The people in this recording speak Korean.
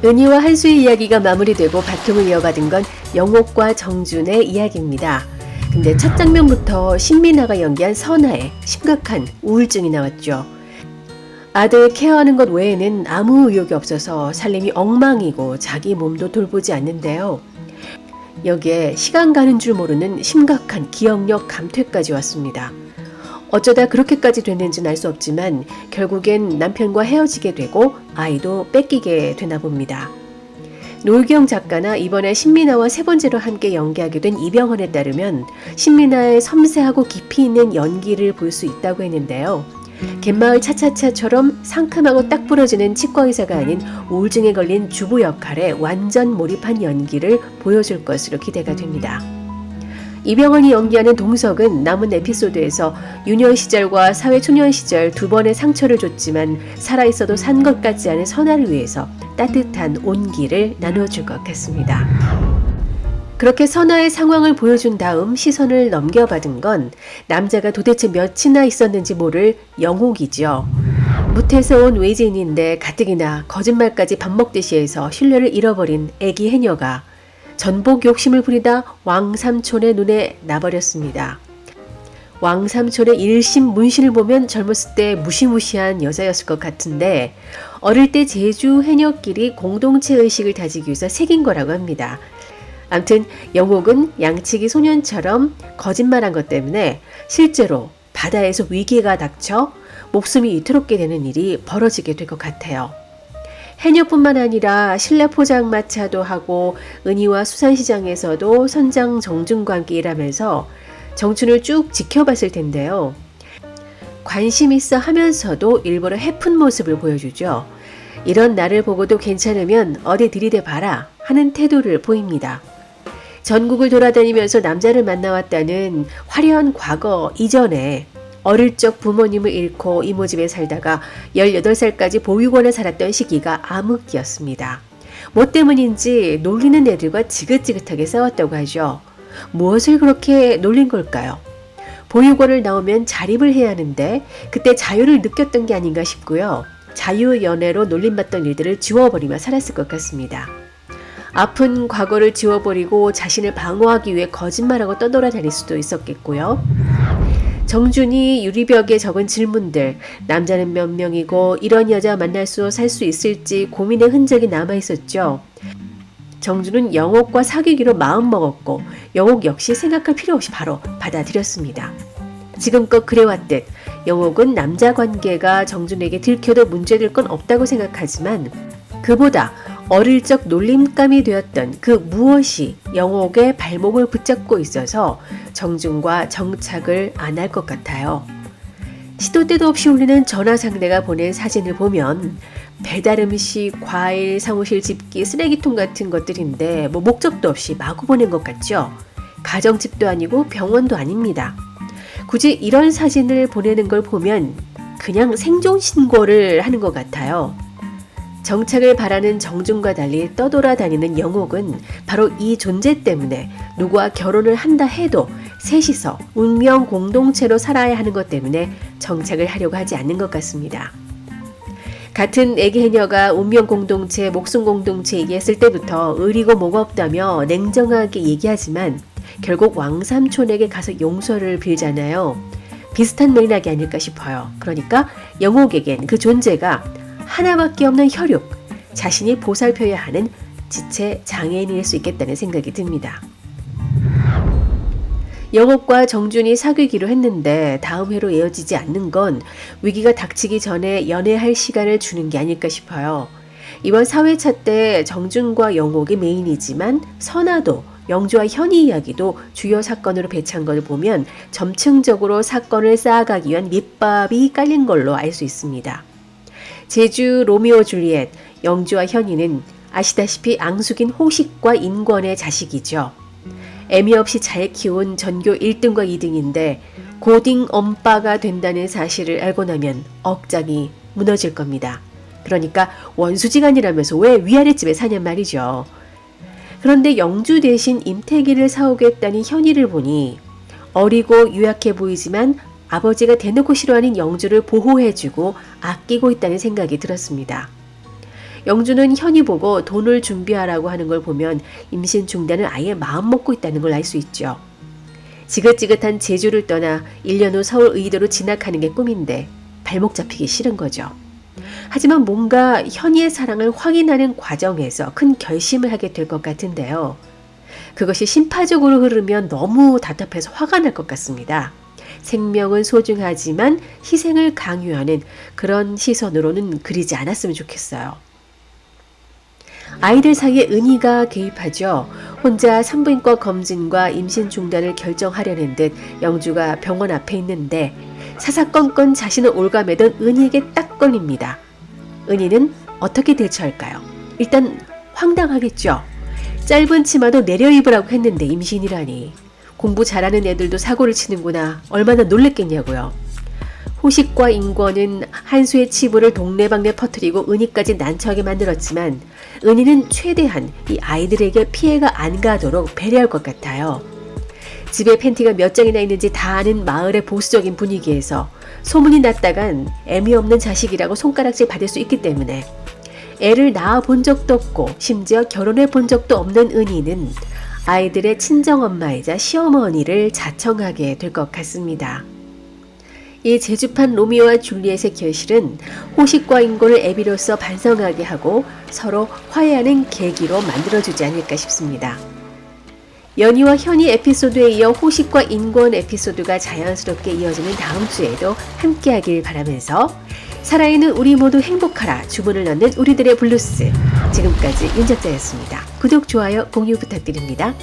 은희와 한수의 이야기가 마무리되고 바통을 이어받은 건 영옥과 정준의 이야기입니다. 근데 첫 장면부터 신민아가 연기한 선아의 심각한 우울증이 나왔죠. 아들 케어하는 것 외에는 아무 의욕이 없어서 살림이 엉망이고 자기 몸도 돌보지 않는데요. 여기에 시간 가는 줄 모르는 심각한 기억력 감퇴까지 왔습니다. 어쩌다 그렇게까지 됐는지는 알 수 없지만 결국엔 남편과 헤어지게 되고 아이도 뺏기게 되나 봅니다. 노유경 작가나 이번에 신민아와 세 번째로 함께 연기하게 된 이병헌에 따르면 신민아의 섬세하고 깊이 있는 연기를 볼 수 있다고 했는데요. 갯마을 차차차처럼 상큼하고 딱 부러지는 치과의사가 아닌 우울증에 걸린 주부 역할에 완전 몰입한 연기를 보여줄 것으로 기대가 됩니다. 이병헌이 연기하는 동석은 남은 에피소드에서 유년 시절과 사회초년 시절 두 번의 상처를 줬지만 살아있어도 산 것 같지 않은 선아를 위해서 따뜻한 온기를 나눠줄 것 같습니다. 그렇게 선아의 상황을 보여준 다음 시선을 넘겨받은 건 남자가 도대체 몇이나 있었는지 모를 영옥이죠. 무태에서 온 외지인인데 가뜩이나 거짓말까지 밥 먹듯이 해서 신뢰를 잃어버린 애기 해녀가 전복 욕심을 부리다 왕삼촌의 눈에 나버렸습니다. 왕삼촌의 일심 문신을 보면 젊었을 때 무시무시한 여자였을 것 같은데 어릴 때 제주 해녀끼리 공동체 의식을 다지기 위해서 새긴 거라고 합니다. 암튼 영옥은 양치기 소년처럼 거짓말한 것 때문에 실제로 바다에서 위기가 닥쳐 목숨이 위태롭게 되는 일이 벌어지게 될 것 같아요. 해녀뿐만 아니라 실내 포장마차도 하고 은희와 수산시장에서도 선장 정준과 함께 일하면서 정춘을 쭉 지켜봤을 텐데요. 관심 있어 하면서도 일부러 해픈 모습을 보여주죠. 이런 나를 보고도 괜찮으면 어디 들이대봐라 하는 태도를 보입니다. 전국을 돌아다니면서 남자를 만나왔다는 화려한 과거 이전에 어릴 적 부모님을 잃고 이모집에 살다가 18살까지 보육원에 살았던 시기가 암흑기였습니다. 뭐 때문인지 놀리는 애들과 지긋지긋하게 싸웠다고 하죠. 무엇을 그렇게 놀린 걸까요? 보육원을 나오면 자립을 해야 하는데 그때 자유를 느꼈던 게 아닌가 싶고요. 자유연애로 놀림받던 일들을 지워버리며 살았을 것 같습니다. 아픈 과거를 지워버리고 자신을 방어하기 위해 거짓말하고 떠돌아다닐 수도 있었겠고요. 정준이 유리벽에 적은 질문들, 남자는 몇 명이고 이런 여자 만날 수 살 수 있을지 고민의 흔적이 남아있었죠. 정준은 영옥과 사귀기로 마음먹었고 영옥 역시 생각할 필요 없이 바로 받아들였습니다. 지금껏 그래왔듯 영옥은 남자 관계가 정준에게 들켜도 문제될 건 없다고 생각하지만 그보다 어릴 적 놀림감이 되었던 그 무엇이 영옥의 발목을 붙잡고 있어서 정준과 정착을 안 할 것 같아요. 시도 때도 없이 울리는 전화 상대가 보낸 사진을 보면 배달음식, 과일, 사무실 집기, 쓰레기통 같은 것들인데 목적도 없이 마구 보낸 것 같죠? 가정집도 아니고 병원도 아닙니다. 굳이 이런 사진을 보내는 걸 보면 그냥 생존 신고를 하는 것 같아요. 정착을 바라는 정준과 달리 떠돌아다니는 영옥은 바로 이 존재 때문에 누구와 결혼을 한다 해도 셋이서 운명 공동체로 살아야 하는 것 때문에 정착을 하려고 하지 않는 것 같습니다. 같은 애기 해녀가 운명 공동체, 목숨 공동체 얘기했을 때부터 의리고 뭐가 없다며 냉정하게 얘기하지만 결국 왕삼촌에게 가서 용서를 빌잖아요. 비슷한 맥락이 아닐까 싶어요. 그러니까 영옥에겐 그 존재가 하나밖에 없는 혈육, 자신이 보살펴야 하는 지체 장애인일 수 있겠다는 생각이 듭니다. 영옥과 정준이 사귀기로 했는데 다음 회로 이어지지 않는 건 위기가 닥치기 전에 연애할 시간을 주는 게 아닐까 싶어요. 이번 4회차 때 정준과 영옥이 메인이지만 선아도 영주와 현이 이야기도 주요 사건으로 배치한 걸 보면 점층적으로 사건을 쌓아가기 위한 밑밥이 깔린 걸로 알 수 있습니다. 제주 로미오 줄리엣, 영주와 현이는 아시다시피 앙숙인 호식과 인권의 자식이죠. 애미 없이 잘 키운 전교 1등과 2등인데 고딩 엄빠가 된다는 사실을 알고 나면 억장이 무너질 겁니다. 그러니까 원수지간이라면서 왜 위아랫집에 사냔 말이죠. 그런데 영주 대신 임태기를 사오겠다는 현이를 보니 어리고 유약해 보이지만 아버지가 대놓고 싫어하는 영주를 보호해주고 아끼고 있다는 생각이 들었습니다. 영주는 현이 보고 돈을 준비하라고 하는 걸 보면 임신 중단을 아예 마음먹고 있다는 걸 알 수 있죠. 지긋지긋한 제주를 떠나 1년 후 서울 의도로 진학하는 게 꿈인데 발목 잡히기 싫은 거죠. 하지만 뭔가 현이의 사랑을 확인하는 과정에서 큰 결심을 하게 될 것 같은데요. 그것이 심파적으로 흐르면 너무 답답해서 화가 날 것 같습니다. 생명은 소중하지만 희생을 강요하는 그런 시선으로는 그리지 않았으면 좋겠어요. 아이들 사이에 은희가 개입하죠. 혼자 산부인과 검진과 임신 중단을 결정하려는 듯 영주가 병원 앞에 있는데 사사건건 자신을 올가매던 은희에게 딱 걸립니다. 은희는 어떻게 대처할까요? 일단 황당하겠죠. 짧은 치마도 내려 입으라고 했는데 임신이라니. 공부 잘하는 애들도 사고를 치는구나. 얼마나 놀랬겠냐고요. 호식과 인권은 한수의 치부를 동네방네 퍼뜨리고 은희까지 난처하게 만들었지만 은희는 최대한 이 아이들에게 피해가 안 가도록 배려할 것 같아요. 집에 팬티가 몇 장이나 있는지 다 아는 마을의 보수적인 분위기에서 소문이 났다간 애미 없는 자식이라고 손가락질 받을 수 있기 때문에 애를 낳아 본 적도 없고 심지어 결혼해 본 적도 없는 은희는 아이들의 친정엄마이자 시어머니를 자청하게 될 것 같습니다. 이 제주판 로미오와 줄리엣의 결실은 호식과 인고를 애비로서 반성하게 하고 서로 화해하는 계기로 만들어주지 않을까 싶습니다. 연희와 현희 에피소드에 이어 호식과 인권 에피소드가 자연스럽게 이어지는 다음 주에도 함께하길 바라면서 살아있는 우리 모두 행복하라 주문을 넣는 우리들의 블루스. 지금까지 윤작자였습니다. 구독, 좋아요, 공유 부탁드립니다.